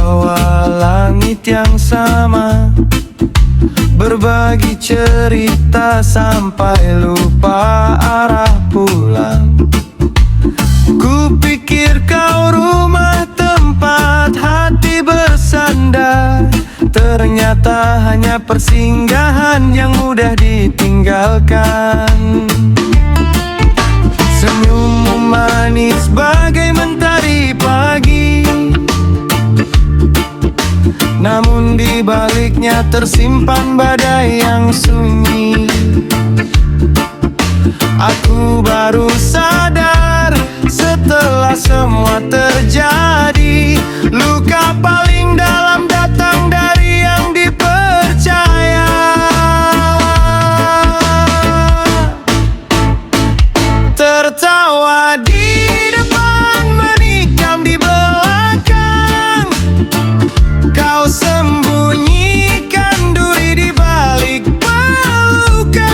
bawah langit yang sama, berbagi cerita sampai lupa arah pulang. Kupikir kau rumah tempat hati bersandar, ternyata hanya persinggahan yang mudah ditinggalkan. Senyummu manis bagai mentari pagi, namun di baliknya tersimpan badai yang sunyi. Aku baru sadar setelah semua terjadi, luka paling dalam datang dari yang dipercaya. Tertawa di depan, menikam di belakang. Kau sembunyikan duri di balik pelukan.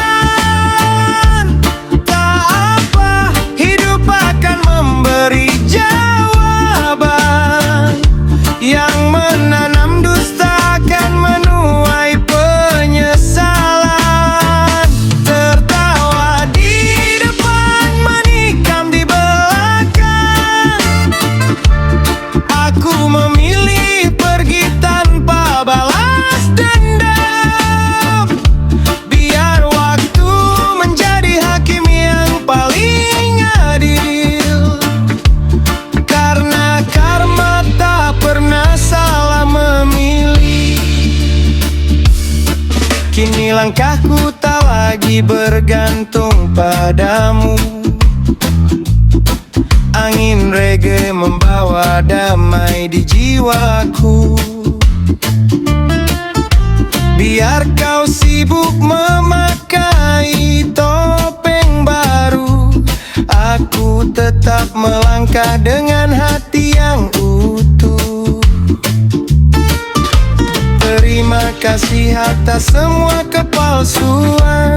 Tak apa, hidup akan memberi jawaban. Yang menanam dusta akan menuai penyesalan. Tertawa di depan, menikam di belakang. Aku memilih pergi tanpa balas dendam. Biar waktu menjadi hakim yang paling adil. Karena karma tak pernah salah memilih. Kini langkahku tak lagi bergantung padamu. Angin reggae membawa damai di jiwaku. Biar kau sibuk memakai topeng baru, aku tetap melangkah dengan hati yang utuh. Terima kasih atas semua kepalsuan.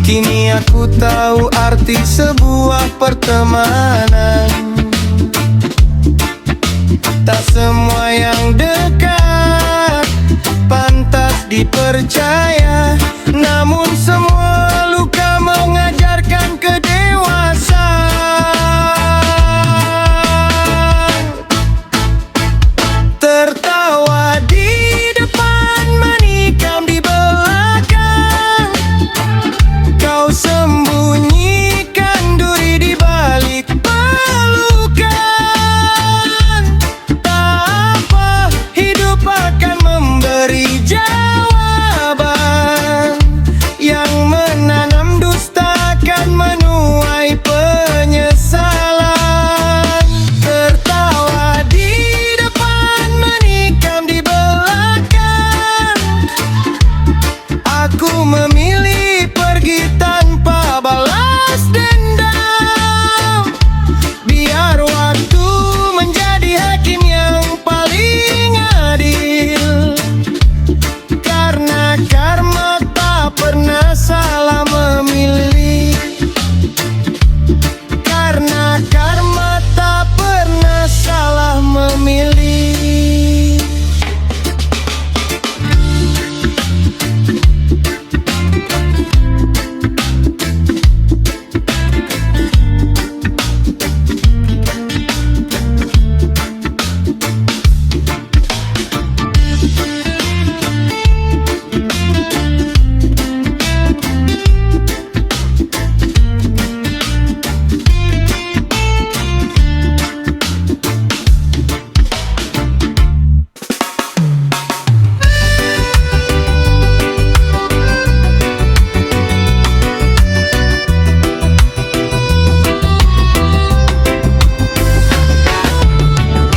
Kini aku tahu arti sebuah pertemanan. Tak semua yang dekat pantas dipercaya, namun semua luka mengajarkan kedewasaan. Tertawa di depan, menikam di belakang. Kau sembunyikan duri di balik pelukan. Tak apa, hidup akan memberi jawaban. Yang menanam dusta akan menuai penyesalan. Tertawa di depan, menikam di belakang. Aku memilih pergi tanpa balas dendam. Biar waktu menjadi hakim yang paling adil. Karena karma tak pernah salah memilih. Karena karma tak pernah salah memilih.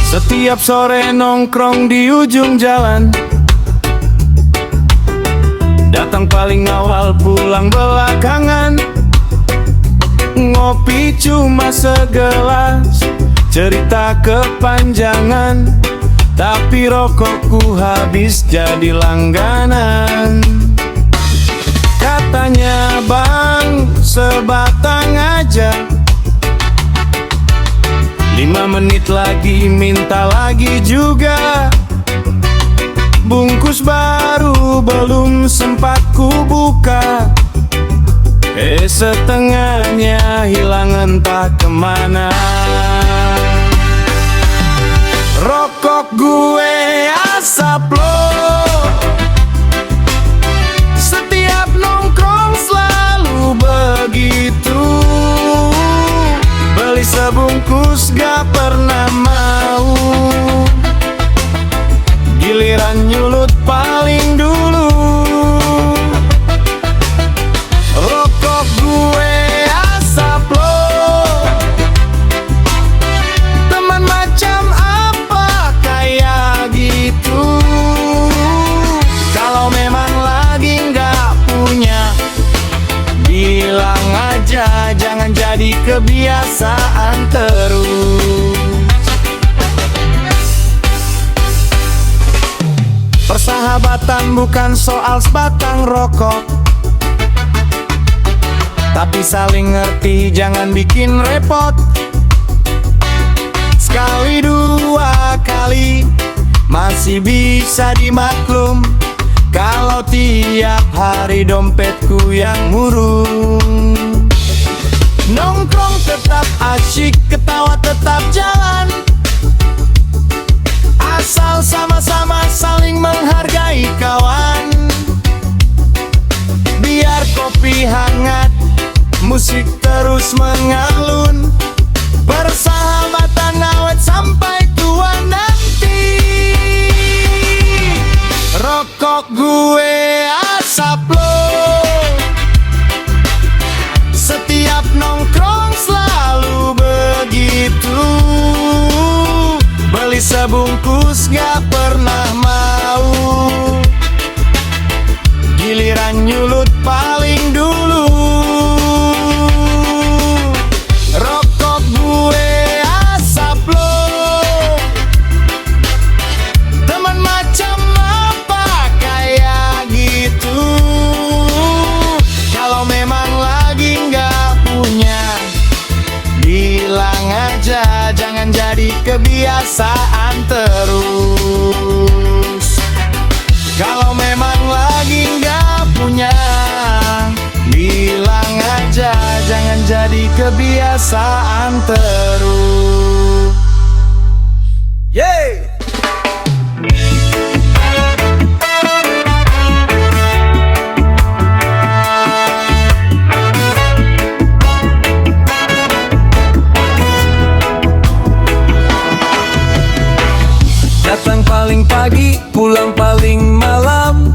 Setiap sore nongkrong di ujung jalan, datang paling awal pulang belakangan. Ngopi cuma segelas, cerita kepanjangan. Tapi rokokku habis jadi langganan. Katanya bang, sebatang aja. 5 menit lagi minta pagi juga. Bungkus baru belum sempat ku buka, setengahnya hilang entah kemana. Rokok gue asap lo, setiap nongkrong selalu begitu. Beli sebungkus gak pernah mau, giliran nyulut paling dulu. Rokok gue asap lo, teman macam apa kayak gitu. Kalau memang lagi nggak punya, bilang aja, jangan jadi kebiasaan terus. Persahabatan bukan soal sebatang rokok, tapi saling ngerti, jangan bikin repot. Sekali dua kali masih bisa dimaklum, kalau tiap hari dompetku yang murung. Nongkrong tetap asyik, ketawa tetap jalan, asal sama-sama saling menghargai kawan. Biar kopi hangat, musik terus mengalun, persahabatan awet sampai tua nanti. Rokok gue asap lo, setiap nongkrong selalu begitu. Beli sebungkus gak pernah mau, giliran nyulut paling dulu. Rokok gue asap lo, teman macam apa kayak gitu. Kalau memang lagi gak punya, bilang aja, jangan jadi kebiasaan terus. Kalau memang lagi nggak punya, bilang aja, jangan jadi kebiasaan terus. Yeay! Datang paling pagi, pulang paling malam.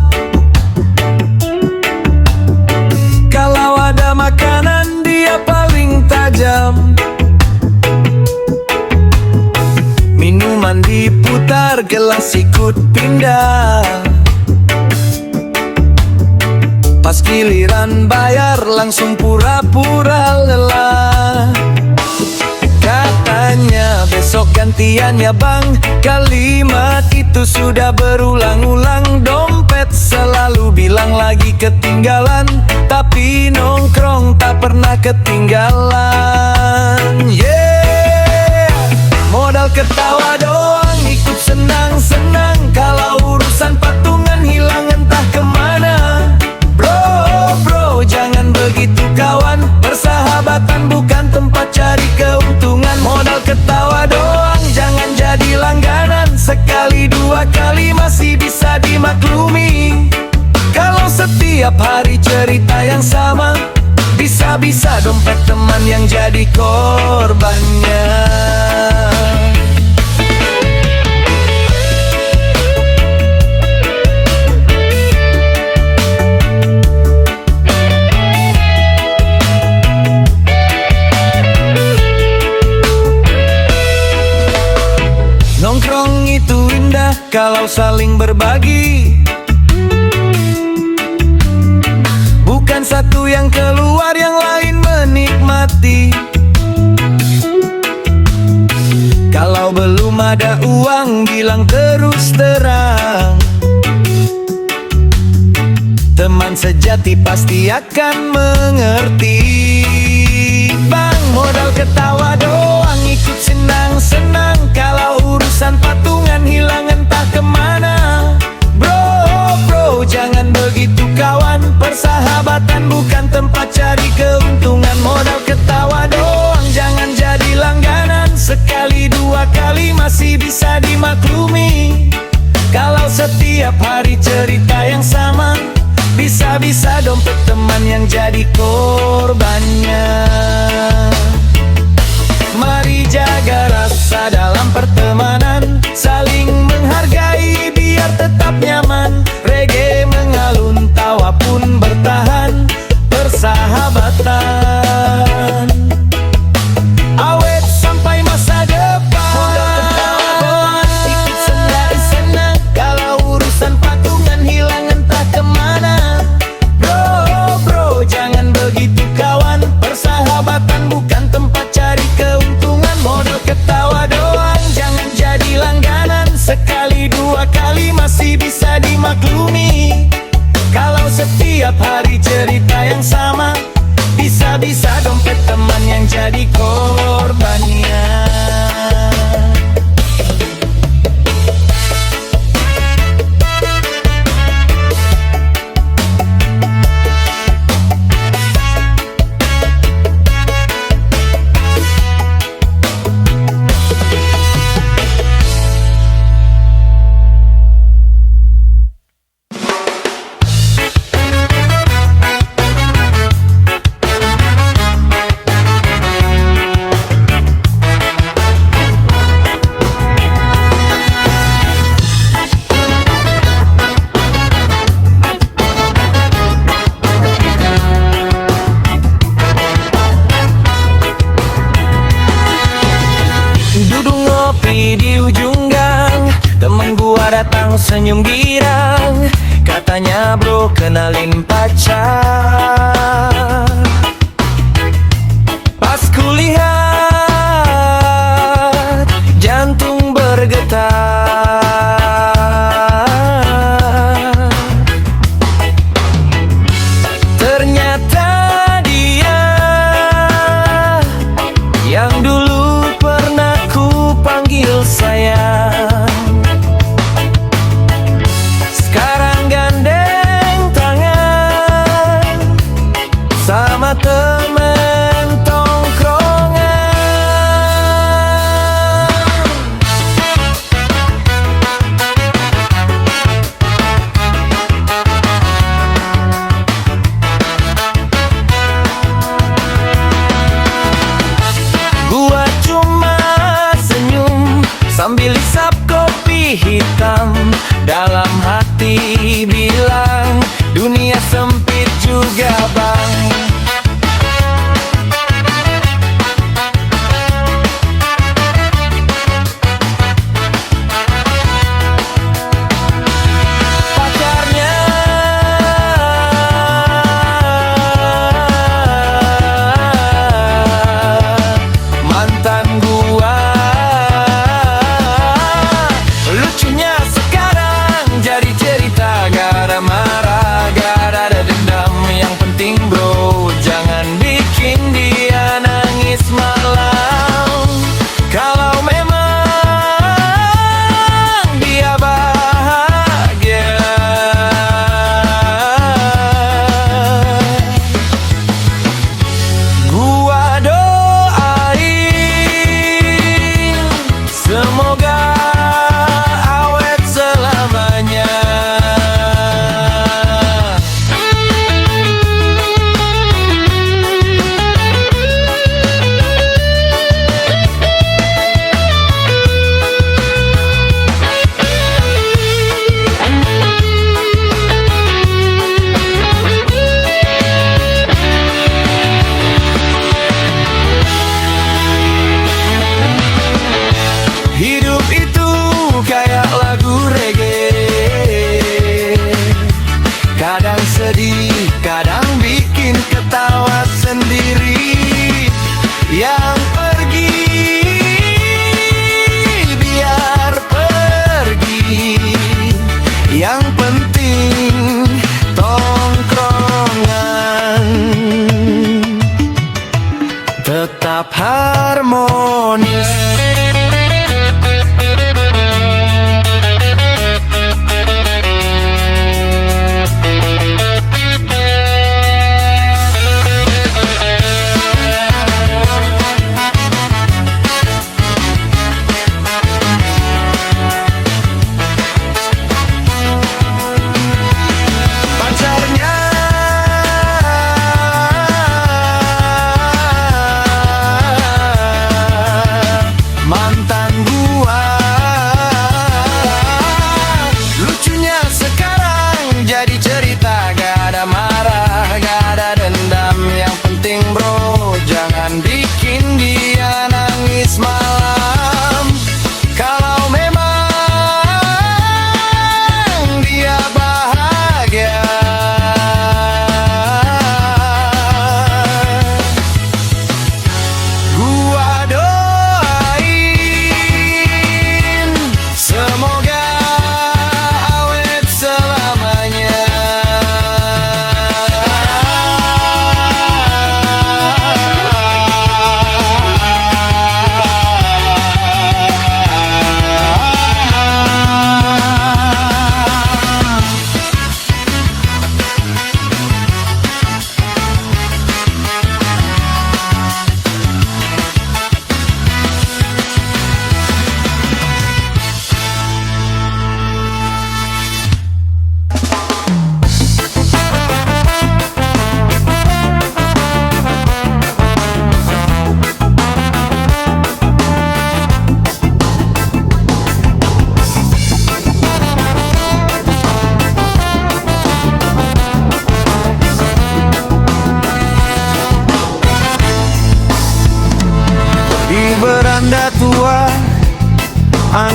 Kalau ada makanan, dia paling tajam. Minuman diputar, gelas ikut pindah. Pas giliran bayar, langsung pura-pura lelah. Katanya besok gantiannya bang, kalimat itu sudah berulang-ulang. Dompet selalu bilang lagi ketinggalan, tapi nongkrong tak pernah ketinggalan. Yeah, modal ketawa doang, ikut senang-senang. Kalau urusan patungan hilang entah kemana. Bro, jangan begitu kawan, persahabatan bukan tempat cari keuntungan. Modal ketawa doang, jangan jadi langganan. Sekali dua kali masih bisa dimaklumi. Kalau setiap hari cerita yang sama, bisa-bisa dompet teman yang jadi korbannya. Nongkrong itu indah kalau saling berbagi, bukan satu yang keluar yang lain menikmati. Kalau belum ada uang, bilang terus terang. Teman sejati pasti akan mengerti. Bang, modal ketawa doang, ikut senang-senang. Kalau urusan patung dompet teman yang jadi korbannya. Mari jaga rasa dalam pertemanan, saling menghargai biar tetap nyaman. Reggae mengalun, tawa pun bertahan, persahabatan awet sampai masa depan. Ikut senang-senang kalau urusan patungan hilang entah kemana. Bro, jangan begitu kawan, persahabatan bukan tempat cari keuntungan. Modal ketawa doang, jangan jadi langganan. Sekali dua kali masih bisa dimaklumi. Kalau setiap hari cerita yang sama, bisa-bisa dompet teman yang jadi korbannya. Duduk ngopi di ujung gang, temen gua datang senyum girang. Katanya bro kenalin pacar. Pas kulihat jantung bergetar. Ternyata dia yang dulu pernah ku panggil sayang. Sekarang gandeng tangan sama temen tongkrongan. Gua cuma senyum sambil isap kopi hitam. Dalam hati bilang, dunia sempit juga bang. Pacarnya mantan gua. Lucunya sekarang jadi cerita, gak ada marah, gak ada dendam. Yang penting bro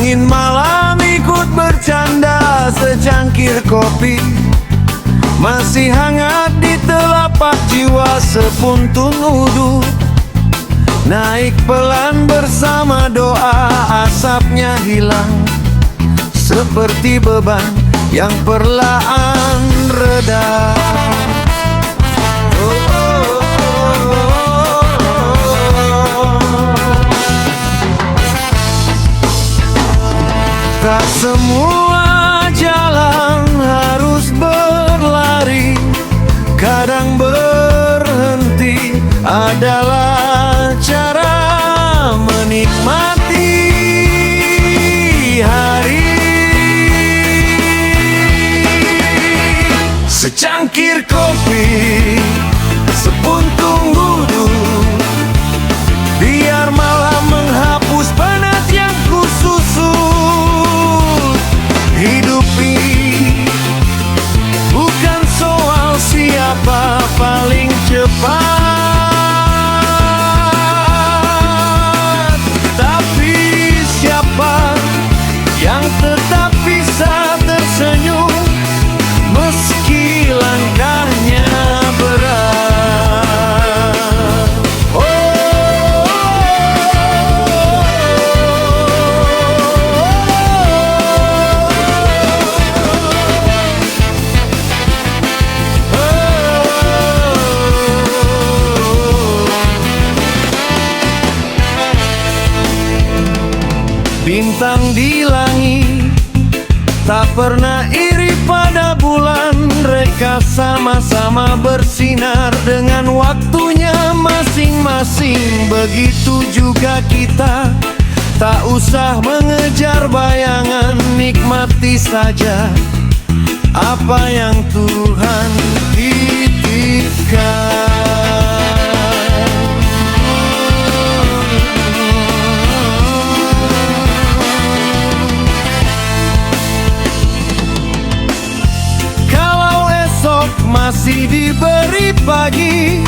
Angin malam ikut bercanda, secangkir kopi masih hangat di telapak jiwa. Sepuntung uduk naik pelan bersama doa, asapnya hilang seperti beban yang perlahan reda. Tak semua jalan harus berlari, kadang berhenti adalah cara menikmati hari. Secangkir kopi, sepuntung duduk, biar malam menghapus penat yang kususut. Hidup ini bukan soal siapa paling cepat, tapi siapa yang tetap bisa tersenyum meski langkahnya berat. Bintang di langit tak pernah iri pada bulan. Mereka sama-sama bersinar dengan waktunya masing-masing. Begitu juga kita, tak usah mengejar bayangan, nikmati saja apa yang Tuhan titipkan. Masih diberi pagi,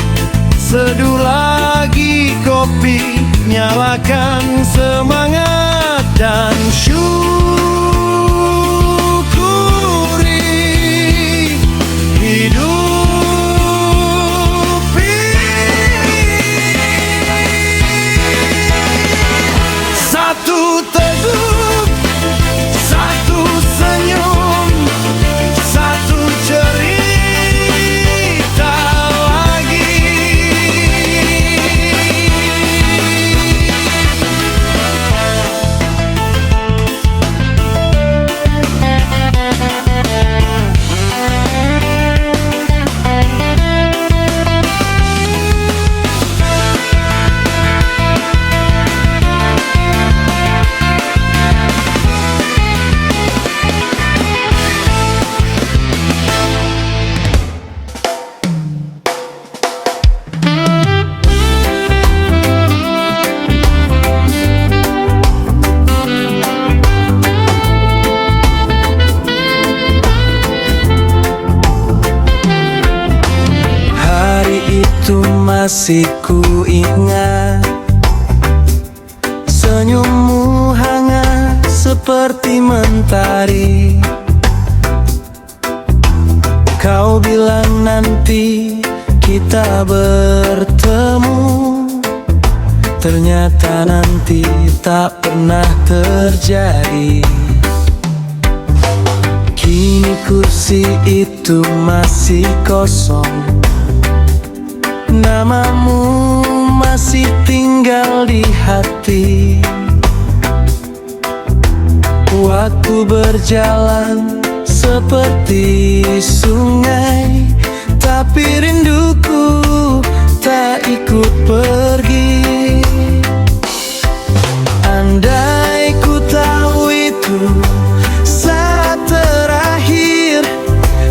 seduh lagi kopi, nyalakan semangat dan syukuri hidup ini. Satu teduh, satu senyum, satu cerita. Masih ku ingat senyummu hangat seperti mentari. Kau bilang nanti kita bertemu, ternyata nanti tak pernah terjadi. Kini kursi itu masih kosong, namamu masih tinggal di hati. Waktu berjalan seperti sungai, tapi rinduku tak ikut pergi. Andai ku tahu itu saat terakhir,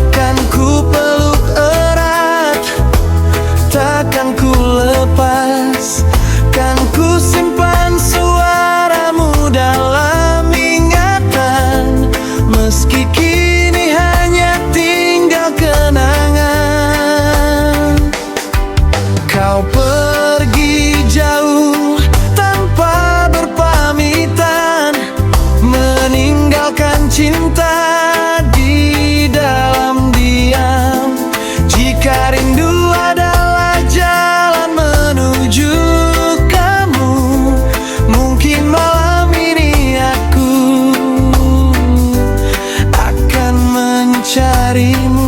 kan ku peluk erat, takkan ku lepas, kan ku simpan suaramu dalam ingatan. Meski kini hanya tinggal kenangan, kau pergi jauh cinta di dalam diam. Jika rindu adalah jalan menuju kamu, mungkin malam ini aku akan mencarimu.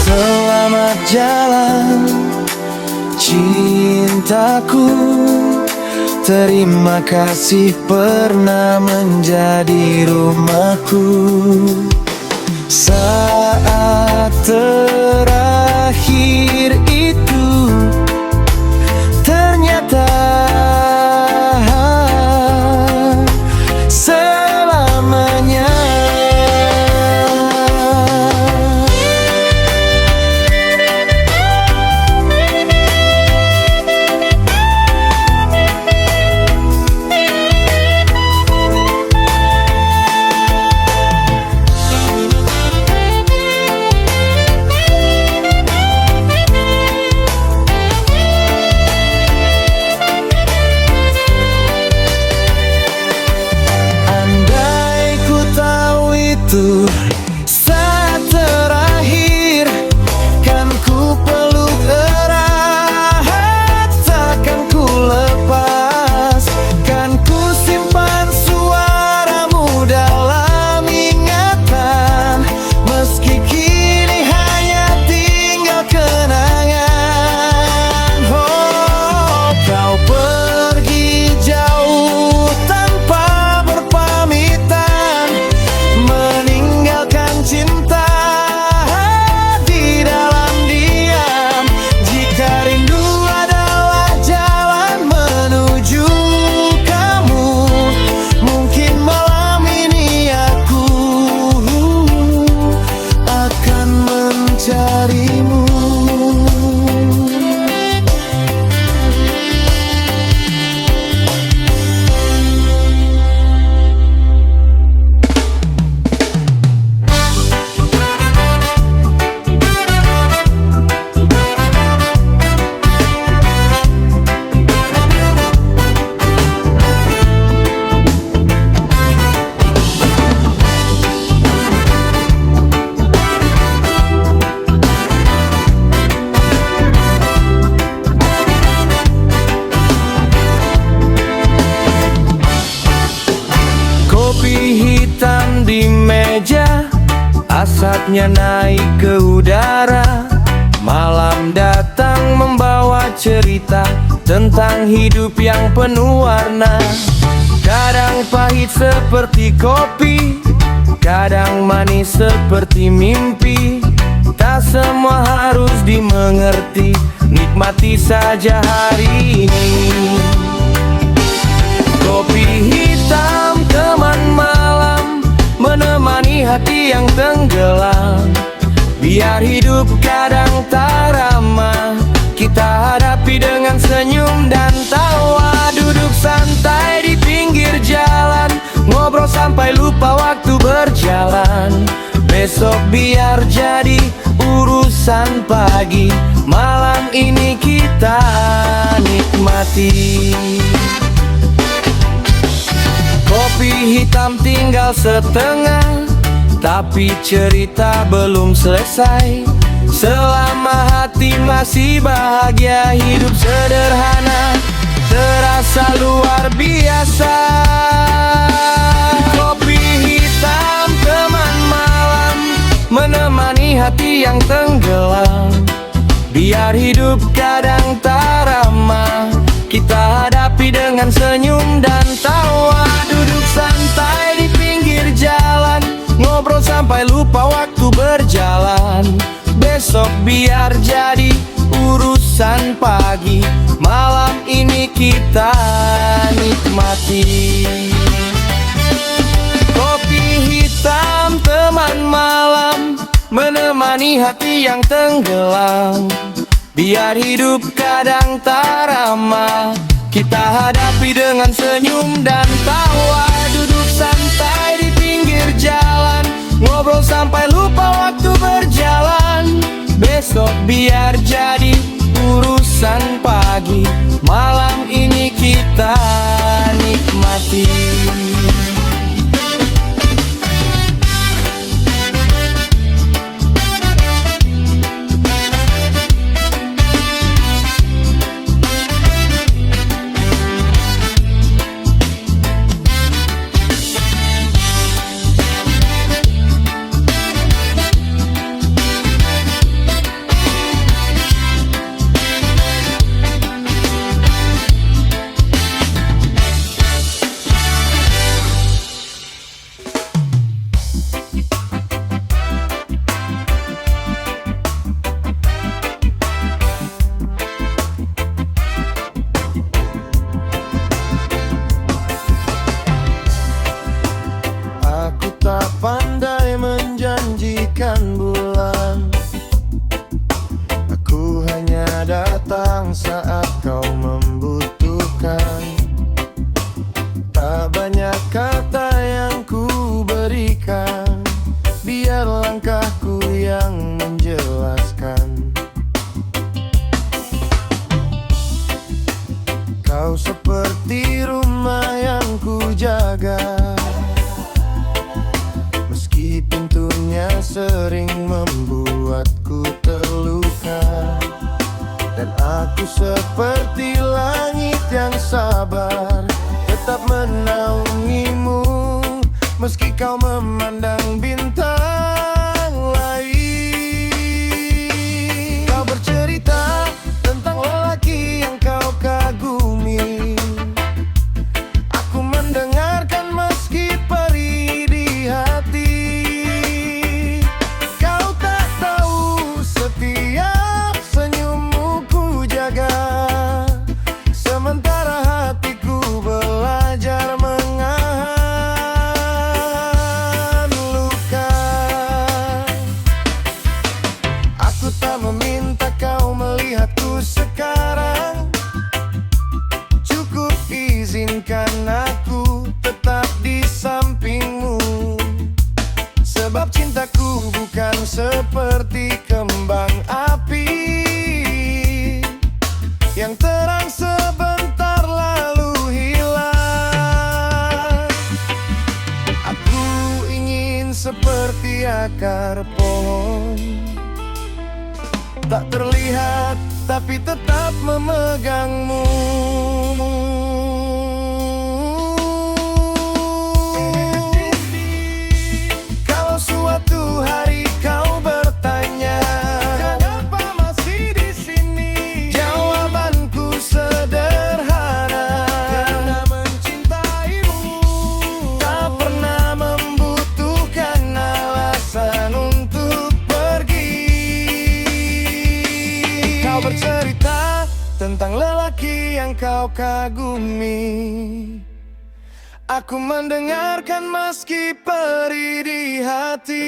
Selamat jalan cintaku, terima kasih pernah menjadi rumahku. Saat terakhir itu ternyata selamanya. Saat terakhir kan ku peluk erat, takkan ku lepas. Kan ku simpan suaramu dalam ingatan, meski kini hanya tinggal kenangan. Oh, kau pergi jauh tanpa berpamitan, meninggalkan cinta di dalam diam. Jika rindu adalah jalan menuju kamu, mungkin malam ini aku akan mencarimu. Kopi hitam di meja, asapnya naik ke udara. Malam datang membawa cerita tentang hidup yang penuh warna. Kadang pahit seperti kopi, kadang manis seperti mimpi. Tak semua harus dimengerti, nikmati saja hari ini. Kopi hitam teman malam, menemani hati yang tenggelam. Biar hidup kadang tak ramah, kita hadapi dengan senyum dan tawa. Duduk santai di pinggir jalan, ngobrol sampai lupa waktu berjalan. Besok biar jadi urusan pagi, malam ini kita nikmati. Kopi hitam tinggal setengah, tapi cerita belum selesai. Selama hati masih bahagia, hidup sederhana terasa luar biasa. Kopi hitam teman malam, menemani hati yang tenggelam. Biar hidup kadang tak ramah, kita hadapi dengan senyum dan tawa. Duduk santai di pinggir jalan, ngobrol sampai lupa waktu berjalan. Besok biar jadi urusan pagi, malam ini kita nikmati. Kopi hitam teman malam, menemani hati yang tenggelam. Biar hidup kadang tak ramah, Kita hadapi dengan senyum dan tawa, duduk santai di pinggir jalan, ngobrol sampai lupa waktu berjalan. Besok biar jadi urusan pagi, malam ini kita nikmati. Tak pandai menjanjikan bulan, aku hanya datang saat kau membutuhkan. Tak banyak kata yang ku berikan, biar langkahku yang menjelaskan. Kau seperti rumah yang ku jaga, meski pintunya sering membuatku terluka. Dan aku seperti langit yang sabar, tetap menaungimu, meski kau memandang bintang lain. Kau bercerita tentang lelaki yang kau kagumi, aku mendengarkan meski perih di hati. Kau tak tahu setiap senyummu ku jaga, sementara hatiku belajar menahan luka. Aku tak meminta kau melihatku sekarang, cukup izinkan aku tetap di sampingmu. Sebab cintaku bukan seperti kembang api yang terang sebentar lalu hilang. Aku ingin seperti akar pohon, tak terlihat tapi tetap memegangmu. Kalau suatu hari kau bertanya, kenapa masih di sini? Jawabanku sederhana, karena mencintaimu. Tak pernah membutuhkan alasan untuk pergi. Kau bercerita tentang lelaki yang kau kagumi, aku mendengarkan meski perih di hati.